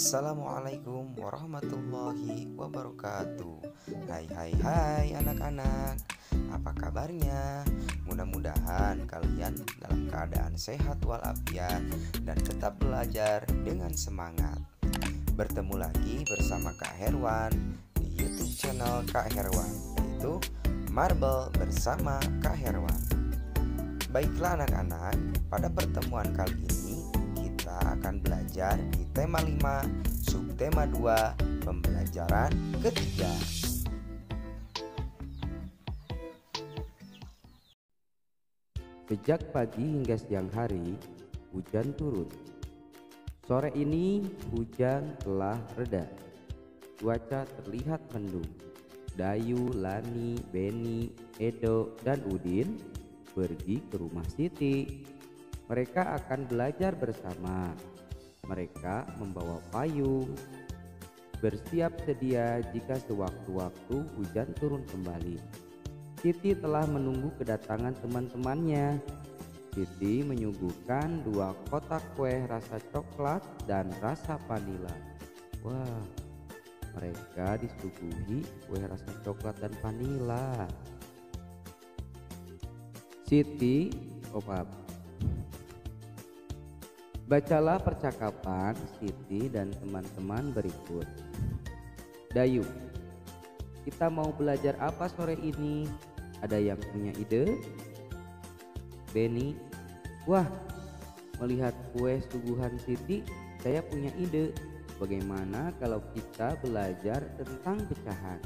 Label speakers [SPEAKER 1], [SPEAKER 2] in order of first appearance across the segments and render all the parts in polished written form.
[SPEAKER 1] Assalamualaikum warahmatullahi wabarakatuh. Hai anak-anak, apa kabarnya? Mudah-mudahan kalian dalam keadaan sehat walafiat dan tetap belajar dengan semangat. Bertemu lagi bersama Kak Herwan di YouTube channel Kak Herwan, yaitu Marble bersama Kak Herwan. Baiklah anak-anak, pada pertemuan kali ini kita akan belajar di tema 5, subtema 2, pembelajaran ketiga.
[SPEAKER 2] Sejak pagi hingga siang hari, hujan turun. Sore ini hujan telah reda. Cuaca terlihat mendung. Dayu, Lani, Beni, Edo, dan Udin pergi ke rumah Siti. Mereka akan belajar bersama. Mereka membawa payung, bersiap sedia jika sewaktu-waktu hujan turun kembali. Siti telah menunggu kedatangan teman-temannya. Siti menyuguhkan 2 kotak kue rasa coklat dan rasa vanila. Wah, mereka disuguhi kue rasa coklat dan vanila. Siti, bacalah percakapan Siti dan teman-teman berikut. Dayu, kita mau belajar apa sore ini? Ada yang punya ide? Beni, wah, melihat kue suguhan Siti, saya punya ide. Bagaimana kalau kita belajar tentang pecahan?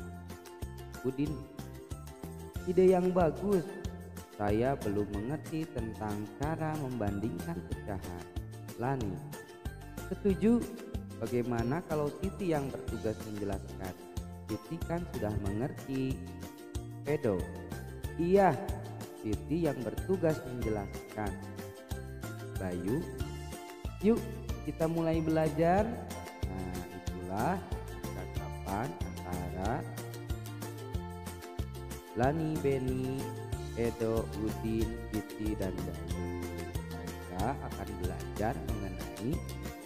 [SPEAKER 2] Udin, ide yang bagus. Saya belum mengerti tentang cara membandingkan pecahan. Lani, setuju. Bagaimana kalau Siti yang bertugas menjelaskan? Siti kan sudah mengerti. Edo, iya, Siti yang bertugas menjelaskan. Bayu, yuk kita mulai belajar. Nah, itulah percakapan antara Lani, Beni, Edo, Udin, Siti, dan Dayu. Mereka akan belajar mengenai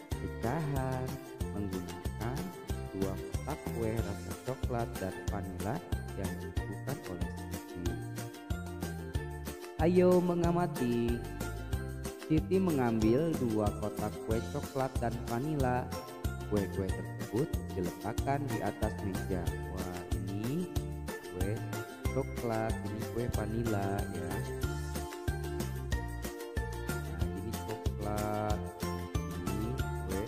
[SPEAKER 2] pecahan menggunakan 2 kotak kue rasa coklat dan vanila yang disuguhkan oleh Siti. Ayo mengamati. Siti mengambil 2 kotak kue coklat dan vanila. Kue-kue tersebut diletakkan di atas meja. Wah, ini kue coklat, ini kue vanila ya. Nah, ini coklat, ini kue.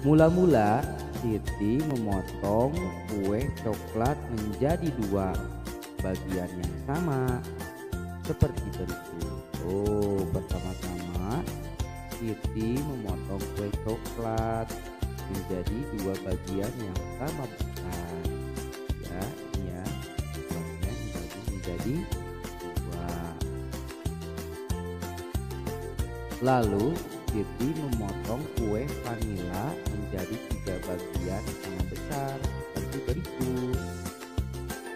[SPEAKER 2] Mula-mula Siti memotong kue coklat menjadi 2 bagian yang sama seperti berikut. Oh, pertama-tama Siti memotong kue coklat menjadi 2 bagian yang sama besar. Ya, ini ya, coklatnya dibagi menjadi 2. Lalu Siti memotong kue vanila menjadi 3 bagian sama besar seperti berikut.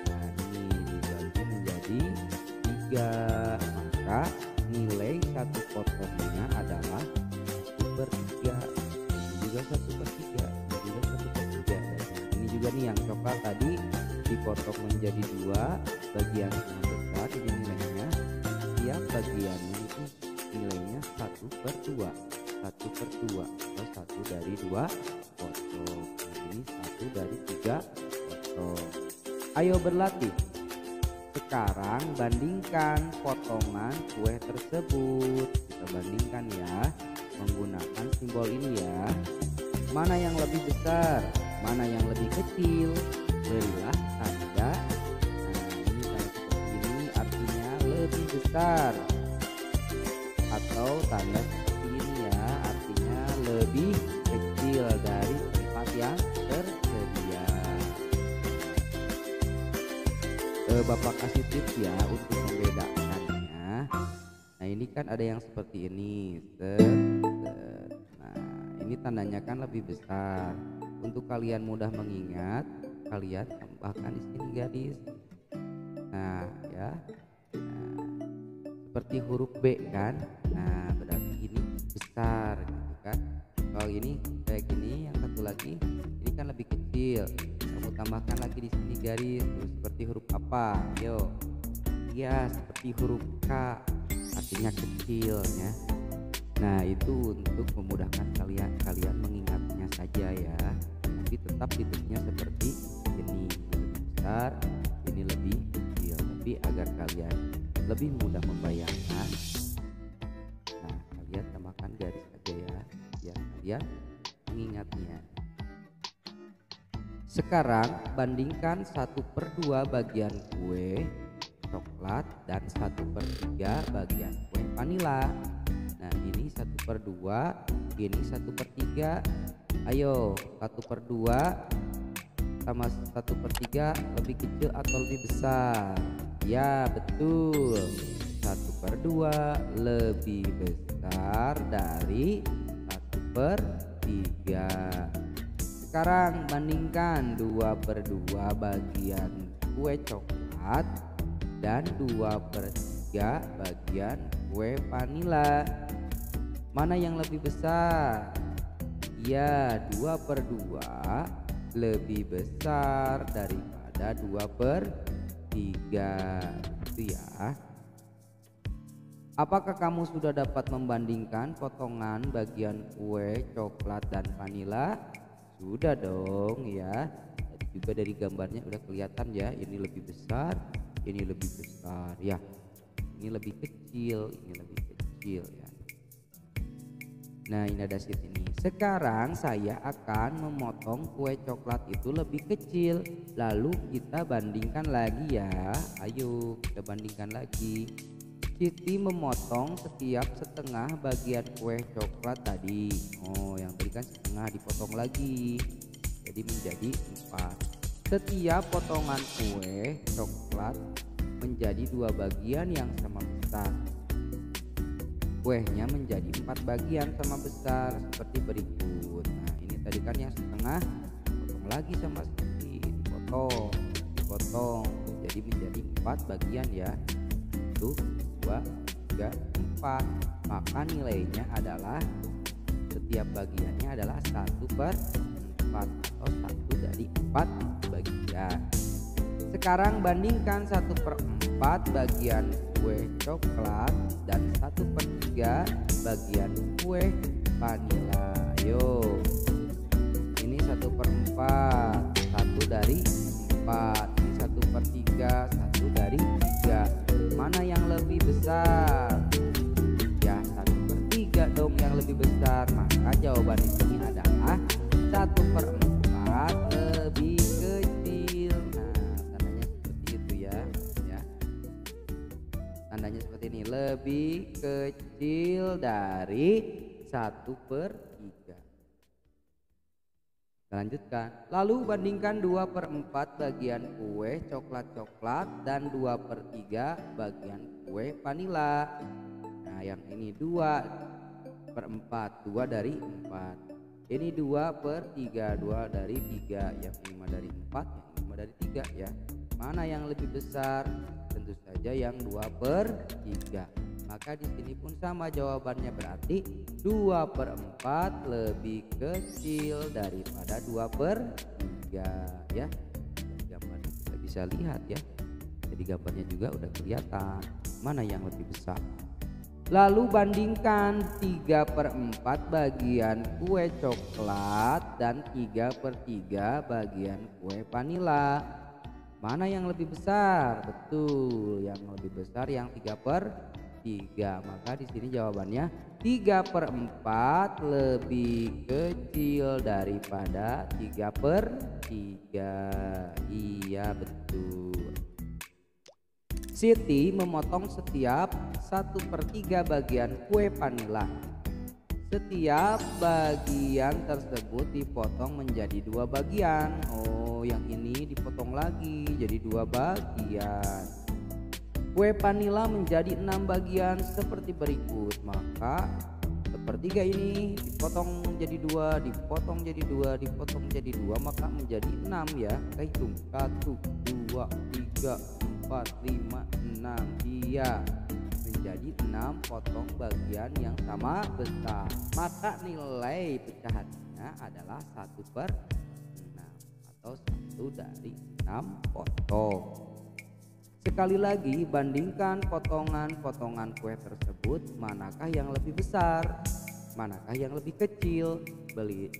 [SPEAKER 2] Nah, ini dibagi menjadi 3, maka nilai 1 potongnya adalah 1/3. Ini juga 1/3, ini juga 1/3. Ini juga nih yang coklat tadi dipotong menjadi 2 bagian sama besar. Ini nilainya tiap bagiannya itu nilainya 1/2, 1/2 atau 1 dari 2 potong. Ini 1 dari 3 potong. Ayo berlatih. Sekarang bandingkan potongan kue tersebut. Kita bandingkan ya menggunakan simbol ini ya. Mana yang lebih besar, mana yang lebih kecil? Berilah tanda. Nah, ini tanda seperti ini artinya lebih besar. Atau tanda seperti ini ya, artinya lebih kecil dari tempat yang tersedia. Bapak kasih tips ya untuk membedakannya. Nah, ini kan ada yang seperti ini. Nah, ini tandanya kan lebih besar. Untuk kalian mudah mengingat, kalian tambahkan di sini gadis. Nah, ya. Nah, seperti huruf B kan. Nah, berarti ini besar gitu kan. Kalau ini kayak gini, yang satu lagi ini kan lebih kecil. Kamu tambahkan lagi di sini garis terus seperti huruf apa? Yo. Ya, seperti huruf K, artinya kecil ya. Nah, itu untuk memudahkan kalian mengingatnya saja ya. Tapi tetap bentuknya seperti ini, lebih besar, ini lebih kecil. Tapi agar kalian lebih mudah membayangkan, nah kalian tambahkan garis aja ya, biar kalian mengingatnya. Sekarang bandingkan 1/2 bagian kue coklat dan 1/3 bagian kue vanila. Nah, ini 1/2, ini 1/3. Ayo, 1/2 sama 1/3 lebih kecil atau lebih besar? Ya, betul. 1/2 lebih besar dari 1/3. Sekarang bandingkan 2/2 bagian kue coklat dan 2/3 bagian kue vanila. Mana yang lebih besar? Ya, 2/2 lebih besar daripada 2/3. Itu ya. Apakah kamu sudah dapat membandingkan potongan bagian kue coklat dan vanila? Sudah dong ya. Tadi juga dari gambarnya udah kelihatan ya, ini lebih besar, ini lebih besar ya. Ini lebih kecil, ini lebih kecil ya. Nah, ini ada sheet ini. Sekarang saya akan memotong kue coklat itu lebih kecil. Lalu kita bandingkan lagi ya. Ayo kita bandingkan lagi. Siti memotong setiap setengah bagian kue coklat tadi. Oh, yang tadi kan setengah dipotong lagi, jadi menjadi 4. Setiap potongan kue coklat menjadi 2 bagian yang sama besar. Kuenya menjadi 4 bagian sama besar seperti berikut. Nah, ini tadi kan yang setengah potong lagi sama Siti, dipotong jadi menjadi 4 bagian ya. 1, 2, 3, 4. Maka nilainya adalah setiap bagiannya adalah 1/4 atau 1 dari 4 bagian. Sekarang bandingkan 1/4 bagian kue coklat dan 1/3 bagian kue vanila. Ayo, ini 1/4, 1 dari 4. Ini 1/3, 1 dari 3. Mana yang lebih besar? Ya, 1/3 dong yang lebih besar. Maka jawaban di sini adalah 1/4 lebih kecil. Nah, tandanya seperti itu ya. Tandanya seperti ini, lebih kecil dari 1/3. Lanjutkan. Lalu bandingkan 2/4 bagian kue coklat dan 2/3 bagian kue vanila. Nah, yang ini 2/4, 2 dari 4. Ini 2/3, 2 dari 3. Yang ini 5 dari 4, yang ini 5 dari 3 ya. Mana yang lebih besar? Tentu saja yang 2/3. Maka di sini pun sama jawabannya, berarti 2/4 lebih kecil daripada 2/3 ya. Dari gambarnya kita bisa lihat ya. Jadi gambarnya juga udah kelihatan mana yang lebih besar. Lalu bandingkan 3/4 bagian kue coklat dan 3/3 bagian kue vanila. Mana yang lebih besar? Betul, yang lebih besar yang 3/3. Maka di sini jawabannya 3/4 lebih kecil daripada 3/3. Iya, betul. Siti memotong setiap 1/3 bagian kue vanila. Setiap bagian tersebut dipotong menjadi 2 bagian. Oh, yang ini dipotong lagi jadi 2 bagian. Kue vanila menjadi 6 bagian seperti berikut. Maka 1/3 ini dipotong jadi 2, dipotong jadi 2, dipotong jadi 2, maka menjadi 6 ya. Kita hitung 1, 2, 3, 4, 5, 6. Iya, menjadi 6 potong bagian yang sama besar. Maka nilai pecahannya adalah 1/6 atau 1 dari 6 potong. Sekali lagi, bandingkan potongan-potongan kue tersebut, manakah yang lebih besar, manakah yang lebih kecil.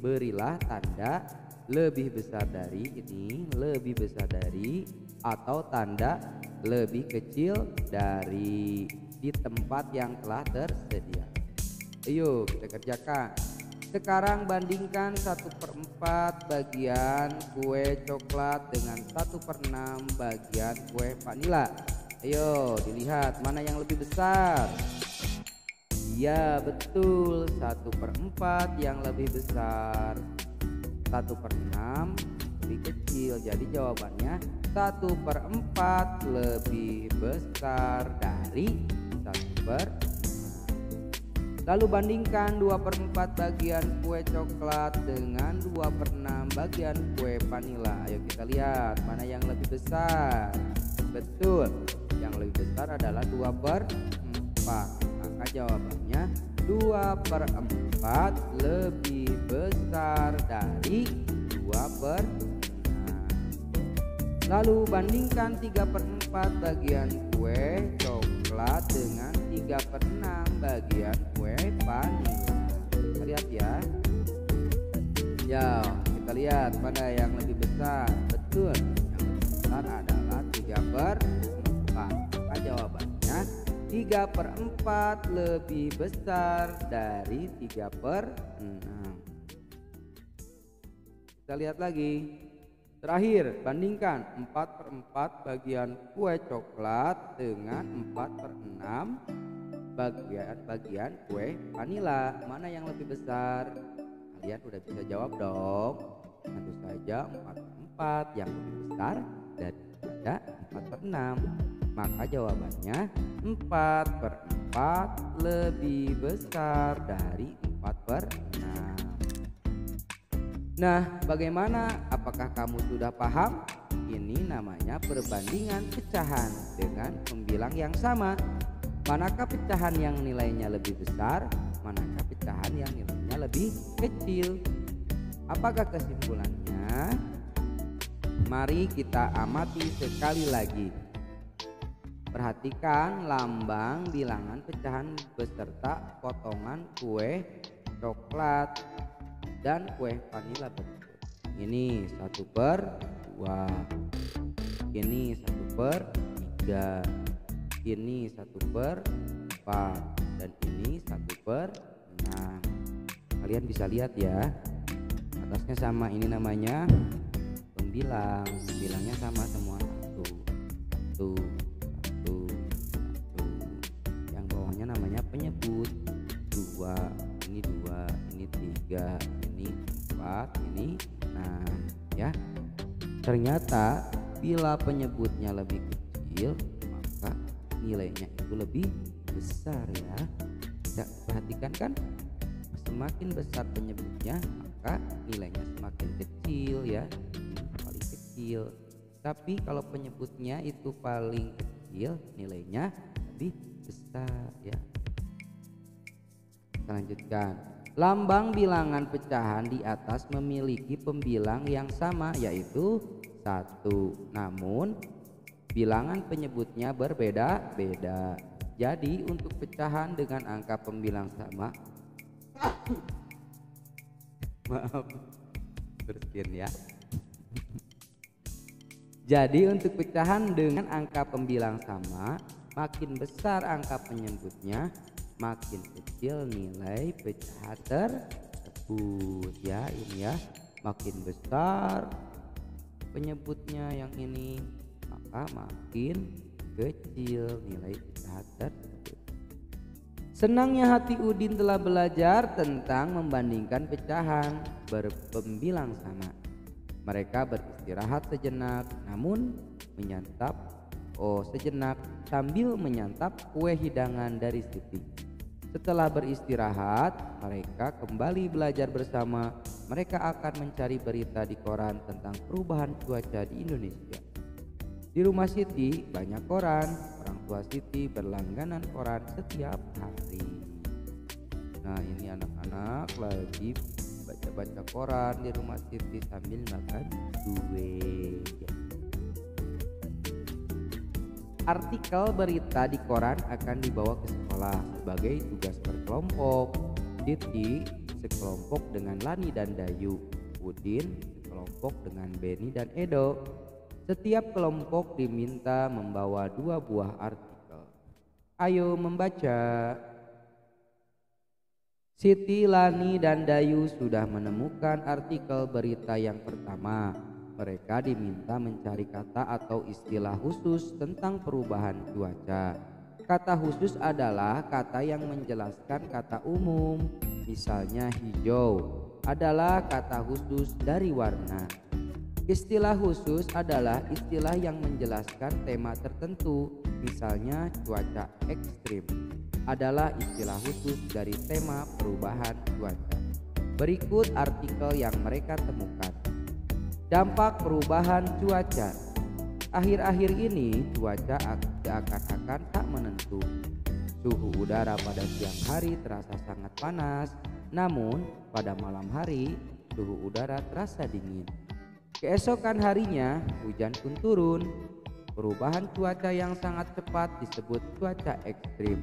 [SPEAKER 2] Berilah tanda lebih besar dari ini, lebih besar dari, atau tanda lebih kecil dari di tempat yang telah tersedia. Ayo kita kerjakan. Sekarang bandingkan 1/4 bagian kue coklat dengan 1/6 bagian kue vanila. Ayo dilihat mana yang lebih besar. Iya betul, 1/4 yang lebih besar, 1/6 lebih kecil. Jadi jawabannya 1/4 lebih besar dari 1/6. Lalu bandingkan 2/4 bagian kue coklat dengan 2/6 bagian kue vanila. Ayo kita lihat mana yang lebih besar. Betul, yang lebih besar adalah 2/4. Maka jawabannya 2/4 lebih besar dari 2/6. Lalu bandingkan 3/4 bagian kue coklat dengan 3/6 bagian kue vanila. Kita lihat ya. Ya, kita lihat mana yang lebih besar. Betul, yang lebih besar adalah 3/4. Maka jawabannya 3/4 lebih besar dari 3/6. Kita lihat lagi. Terakhir, bandingkan 4/4 bagian kue coklat dengan 4/6 bagian kue vanila. Mana yang lebih besar? Kalian udah bisa jawab dong. Tentu saja 4/4 yang lebih besar daripada 4/6. Maka jawabannya 4/4 lebih besar dari 4/6. Nah, bagaimana? Apakah kamu sudah paham? Ini namanya perbandingan pecahan dengan pembilang yang sama. Manakah pecahan yang nilainya lebih besar, manakah pecahan yang nilainya lebih kecil? Apakah kesimpulannya? Mari kita amati sekali lagi. Perhatikan lambang bilangan pecahan beserta potongan kue coklat dan kue vanila berikut. Ini 1/2, ini 1/3, ini 1/4, dan ini 1/6. Kalian bisa lihat ya, atasnya sama, ini namanya pembilang. Pembilangnya sama semua, 1, 1, 1. Yang bawahnya namanya penyebut, 2, ini 2, ini 3, ini 4, ini 6 ya. Ternyata bila penyebutnya lebih kecil, maka nilainya itu lebih besar ya. Perhatikan kan, semakin besar penyebutnya maka nilainya semakin kecil ya. Ini paling kecil. Tapi kalau penyebutnya itu paling kecil, nilainya lebih besar ya. Kita lanjutkan. Lambang bilangan pecahan di atas memiliki pembilang yang sama, yaitu 1. Namun bilangan penyebutnya berbeda-beda. Jadi untuk pecahan dengan angka pembilang sama maaf, bersin ya. Jadi untuk pecahan dengan angka pembilang sama, makin besar angka penyebutnya, makin kecil nilai pecahan tersebut ya. Ini ya, makin besar penyebutnya yang ini, maka makin kecil nilai pecahan tersebut. Senangnya hati Udin telah belajar tentang membandingkan pecahan berpembilang sama. Mereka beristirahat sejenak, namun sejenak sambil menyantap kue hidangan dari Siti. Setelah beristirahat, mereka kembali belajar bersama. Mereka akan mencari berita di koran tentang perubahan cuaca di Indonesia. Di rumah Siti banyak koran. Orang tua Siti berlangganan koran setiap hari. Nah, ini anak-anak lagi baca-baca koran di rumah Siti sambil makan kue. Artikel berita di koran akan dibawa ke sekolah sebagai tugas berkelompok. Siti sekelompok dengan Lani dan Dayu, Udin sekelompok dengan Beni dan Edo. Setiap kelompok diminta membawa 2 buah artikel. Ayo membaca. Siti, Lani, dan Dayu sudah menemukan artikel berita yang pertama. Mereka diminta mencari kata atau istilah khusus tentang perubahan cuaca. Kata khusus adalah kata yang menjelaskan kata umum. Misalnya hijau adalah kata khusus dari warna. Istilah khusus adalah istilah yang menjelaskan tema tertentu. Misalnya cuaca ekstrim adalah istilah khusus dari tema perubahan cuaca. Berikut artikel yang mereka temukan. Dampak perubahan cuaca. Akhir-akhir ini cuaca seakan-akan tak menentu. Suhu udara pada siang hari terasa sangat panas, namun pada malam hari suhu udara terasa dingin. Keesokan harinya hujan pun turun. Perubahan cuaca yang sangat cepat disebut cuaca ekstrim.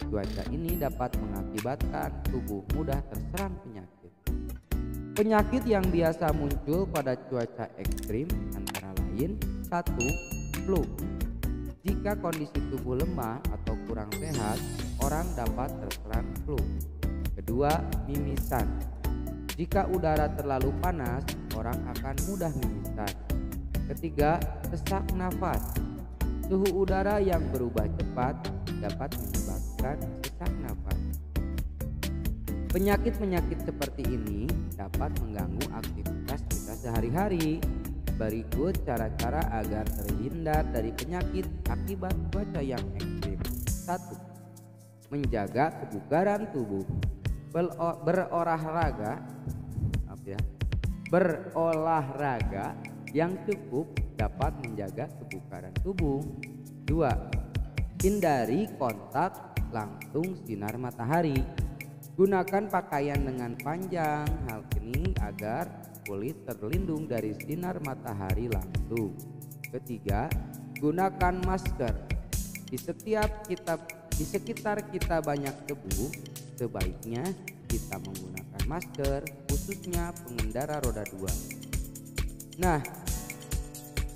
[SPEAKER 2] Cuaca ini dapat mengakibatkan tubuh mudah terserang penyakit. Penyakit yang biasa muncul pada cuaca ekstrim antara lain: 1. Flu. Jika kondisi tubuh lemah atau kurang sehat, orang dapat terserang flu. 2. Mimisan. Jika udara terlalu panas, orang akan mudah mimisan. 3. Sesak nafas. Suhu udara yang berubah cepat dapat menyebabkan sesak nafas. Penyakit-penyakit seperti ini dapat mengganggu aktivitas kita sehari-hari. Berikut cara-cara agar terhindar dari penyakit akibat cuaca yang ekstrim. 1. Menjaga kebugaran tubuh. Berolahraga yang cukup dapat menjaga kebugaran tubuh. 2. Hindari kontak langsung sinar matahari. Gunakan pakaian dengan panjang. Hal ini agar kulit terlindung dari sinar matahari langsung. 3. Gunakan masker. Di sekitar kita banyak debu, sebaiknya kita menggunakan masker, khususnya pengendara roda 2. Nah,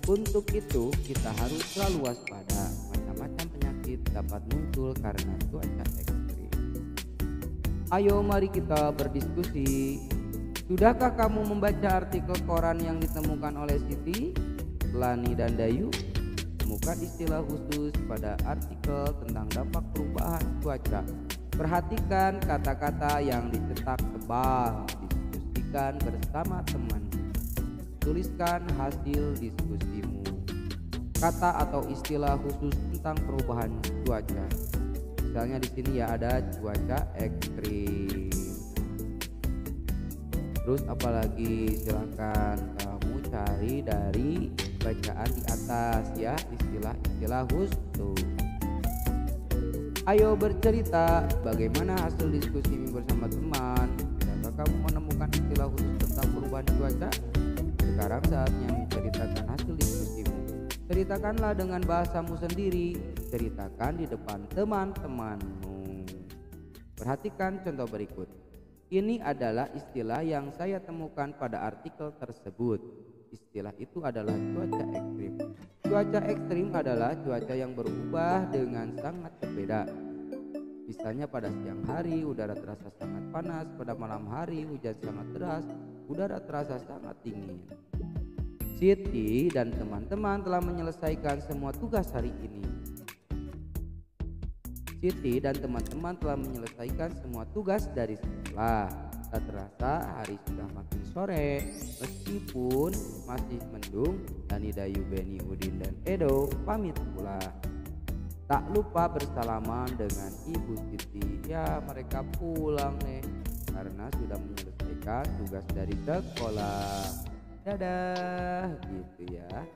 [SPEAKER 2] untuk itu kita harus selalu waspada. Macam-macam penyakit dapat muncul karena cuaca ekstrim. Ayo mari kita berdiskusi. Sudahkah kamu membaca artikel koran yang ditemukan oleh Siti, Lani, dan Dayu? Temukan istilah khusus pada artikel tentang dampak perubahan cuaca. Perhatikan kata-kata yang dicetak tebal. Diskusikan bersama teman. Tuliskan hasil diskusimu. Kata atau istilah khusus tentang perubahan cuaca. Misalnya di sini ya ada cuaca ekstrim. Terus apalagi, silakan kamu cari dari bacaan di atas ya, istilah-istilah khusus. Ayo bercerita bagaimana hasil diskusimu bersama teman. Apakah kamu menemukan istilah khusus tentang perubahan cuaca? Sekarang saatnya menceritakan hasil diskusimu. Ceritakanlah dengan bahasamu sendiri. Ceritakan di depan teman-temanmu. Perhatikan contoh berikut. Ini adalah istilah yang saya temukan pada artikel tersebut. Istilah itu adalah cuaca ekstrim. Cuaca ekstrim adalah cuaca yang berubah dengan sangat berbeda. Misalnya pada siang hari udara terasa sangat panas, pada malam hari hujan sangat deras, udara terasa sangat dingin. Siti dan teman-teman telah menyelesaikan semua tugas hari ini. Siti dan teman-teman telah menyelesaikan semua tugas dari sekolah. Tak terasa hari sudah makin sore. Meskipun masih mendung, Lani, Dayu, Beni, Udin, dan Edo pamit pula. Tak lupa bersalaman dengan Ibu Siti. Ya, mereka pulang nih karena sudah menyelesaikan tugas dari sekolah. Dadah, gitu ya.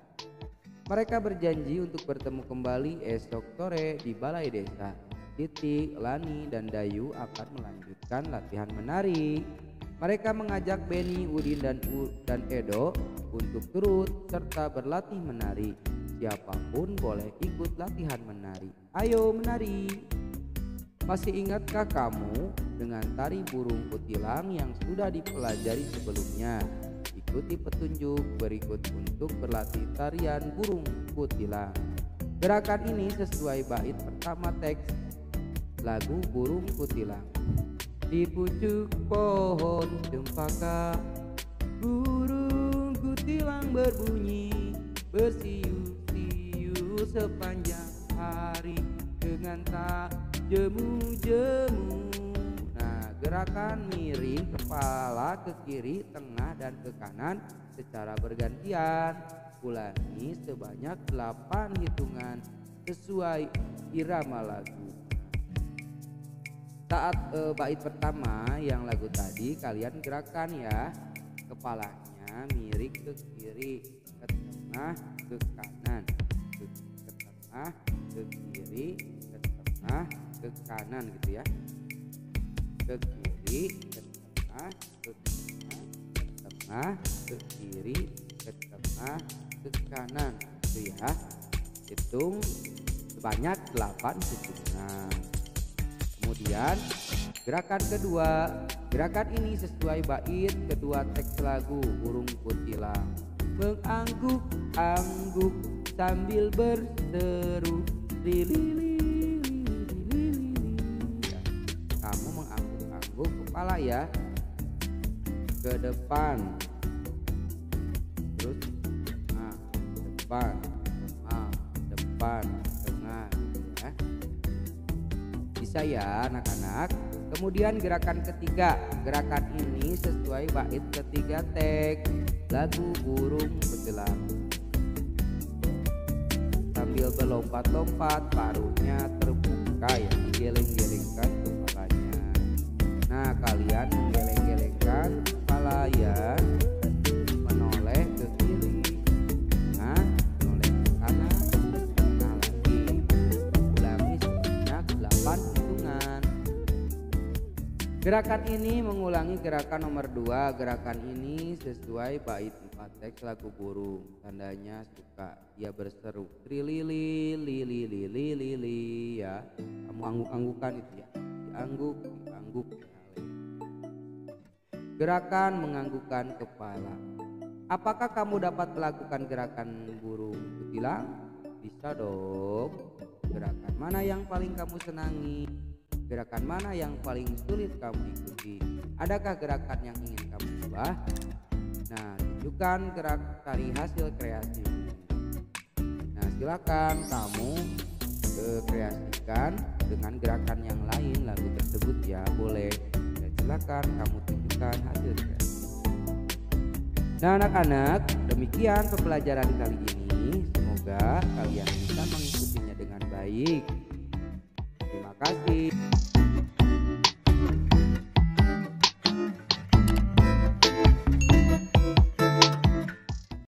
[SPEAKER 2] Mereka berjanji untuk bertemu kembali esok sore di balai desa. Titik, Lani, dan Dayu akan melanjutkan latihan menari. Mereka mengajak Beni, Udin, dan Edo untuk turut serta berlatih menari. Siapapun boleh ikut latihan menari. Ayo menari! Masih ingatkah kamu dengan tari burung kutilang yang sudah dipelajari sebelumnya? Ikuti petunjuk berikut untuk berlatih tarian burung kutilang. Gerakan ini sesuai bait pertama teks lagu Burung Kutilang. Di pucuk pohon cempaka burung kutilang berbunyi, bersiu-siu sepanjang hari dengan tak jemu-jemu. Nah, gerakan miring kepala ke kiri, tengah, dan ke kanan secara bergantian. Ulangi sebanyak 8 hitungan sesuai irama lagu. Saat bait pertama yang lagu tadi kalian gerakan ya, kepalanya miring ke kiri, ke tengah, ke kanan, ke tengah, ke kiri, ke tengah, ke kanan gitu ya, ke kiri, ke tengah, ke tengah, ke tengah, ke kiri, ke tengah, ke kanan gitu ya. Hitung sebanyak 8 hitungan. Kemudian gerakan kedua, gerakan ini sesuai bait kedua teks lagu Burung Kutilang. Mengangguk-angguk sambil berseru lili. Kamu mengangguk-angguk kepala ya ke depan, terus depan, depan, tengah ya. Bisa ya anak-anak. Kemudian gerakan ketiga, gerakan ini sesuai bait ketiga teks lagu Burung Kutilang. Sambil berlompat-lompat paruhnya terbuka ya, digeleng-gelengkan kepalanya. Nah, kalian menggeleng-gelengkan kepala ya, menoleh ke kiri, menoleh ke kanan, tengah lagi. Ulangi sebanyak 8 hitungan. Gerakan ini mengulangi gerakan nomor 2. Gerakan ini sesuai bait 4 teks lagu burung. Tandanya suka. Dia berseru trilili lili lili lili ya. Kamu angguk-anggukan itu ya. Diangguk, diangguk. Gerakan menganggukkan kepala. Apakah kamu dapat melakukan gerakan burung kutilang? Bisa dong. Gerakan mana yang paling kamu senangi? Gerakan mana yang paling sulit kamu ikuti? Adakah gerakan yang ingin kamu ubah? Nah, tunjukkan gerak tari hasil kreasi. Nah, silakan kamu kreasikan dengan gerakan yang lain lagu tersebut ya, boleh. Dan silakan kamu tunjukkan hasil kreasi. Nah, anak-anak, demikian pembelajaran kali ini. Semoga kalian bisa mengikutinya dengan baik. Terima kasih.